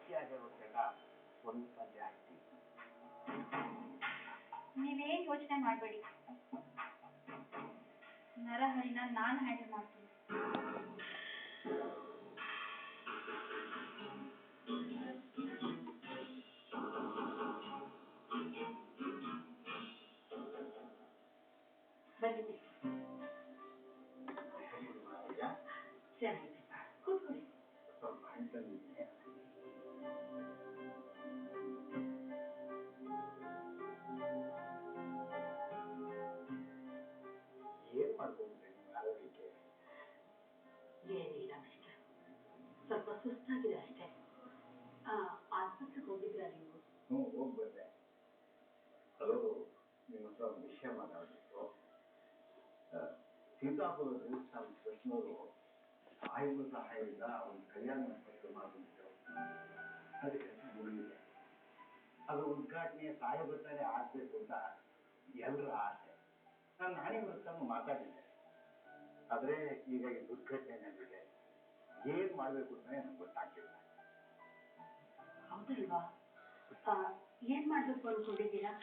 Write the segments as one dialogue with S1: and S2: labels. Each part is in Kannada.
S1: ಗಟ್ಟಿಯಾಗಿರೋ ಸ್ವಲ್ಪ ಜಾಸ್ತಿ.
S2: ನೀವೇನ್ ಯೋಚನೆ ಮಾಡಬೇಡಿ, ನರಹರಿನ ನಾನು ಹ್ಯಾಂಡಲ್ ಮಾಡ್ತೀನಿ.
S1: ಬನ್ನಿ ಚೆನ್ನಾಗಿದೆ, ಕೂತ್ಕೊಳ್ಳಿ. ಸ್ವಲ್ಪ ಹಣ್ಣು ತಂದಿದ್ದೀನಿ. ಏನ್ ಮಾಡ್ಕೊಂಡ್ರೆ ನೀವು ಆರೋಗ್ಯಕ್ಕೆ? ಏನಿಲ್ಲ ಮಿಸ್ಟರ್, ಸ್ವಲ್ಪ ಸುಸ್ತಾಗಿದೆ ಅಷ್ಟೇ. ಆಸ್ಪತ್ರೆಗೆ ಹೋಗಿದ್ರಾ ನೀವು? ಹೋಗಿ ಬಂದೆ. ಅದು ನಿಮ್ಮ ಹತ್ರ ಒಂದು ವಿಷಯ ಮಾತಾಡಬೇಕು. ಸೀತಾಪುರ ದೇವಸ್ಥಾನ ಕೃಷ್ಣವರು ಆಯುಧ ಸಹಾಯದಿಂದ ಒಂದು ಕಲ್ಯಾಣ ಮಂಟಪ ಮಾಡಿದ್ರು. ಅದಕ್ಕೆ ಮುಗಿದಿದೆ. ಅದು ಉದ್ಘಾಟನೆ ಸಾಯಬೇಕಾದ್ರೆ ಆಗ್ಬೇಕು ಅಂತ ಎಲ್ಲರ ಆಸೆ. ನಾನು ನಾನೇ ಹೊರತಂದು ಮಾತಾಡಿದ್ದೆ. ಆದ್ರೆ ಈಗ ಈ ದುರ್ಘಟನೆ ನಡೆದಿದೆ. ಏನ್ ಮಾಡ್ಬೇಕು ಅಂತಾನೆ ನಂಗೆ ಗೊತ್ತಾಗ್ತಿಲ್ಲ. ಹೌದಲ್ವಾ? ಏನ್ ಮಾಡ್ಬೇಕು ಅನ್ಕೊಂಡಿದ್ದೀರಾ?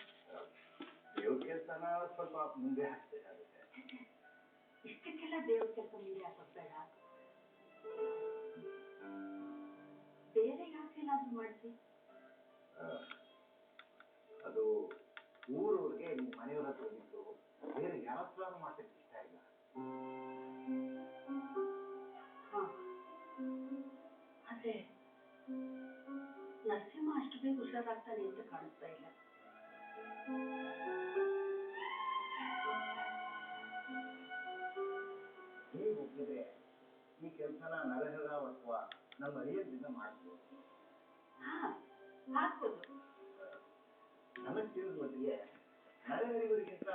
S1: ದೇವ್ರ ಕೆಲಸನ ಸ್ವಲ್ಪ ಮುಂದೆ ಹಾಕ್ಬೇಕಾಗುತ್ತೆ. ಇಷ್ಟಕ್ಕೆಲ್ಲ ದೇವ್ರ ಕೆಲಸ ಮುಂದೆ ಹಾಕೋದ್ ಬೇಡ. ಬೇರೆ ಯಾಕೆಲ್ಲಾದ್ರೂ ಮಾಡಿಸಿ. ಅದು ಊರವ್ರಿಗೆ ನಿಮ್ಮ ಮನೆಯವರ ಹತ್ರ ಬಿಟ್ಟು ಬೇರೆ ಯಾರ ಹತ್ರ ಮಾಡ್ಲಿಕ್ಕೆ ಇಷ್ಟ ಇಲ್ಲ. ಆದ್ರೆ ನರಸಿಂಹ ಅಷ್ಟು ಬೇಗ ಹುಷಾರಾಗ್ತಾನೆ ಅಂತ ಕಾಣಿಸ್ತಾ ಇಲ್ಲ. ನೀವು ಒಪ್ಪಿದ್ರೆ ಈ ಕೆಲಸನ ನರಹರ ಅಥವಾ ನಮ್ಮ ಅಳಿಯದಿಂದ ಮಾಡ್ಬೋದು. ಹಾಕ್ಬೋದು. ನನಗೆ ತಿಳಿದ ಮಟ್ಟಿಗೆ ನರಹರಿವರಿಗಿಂತ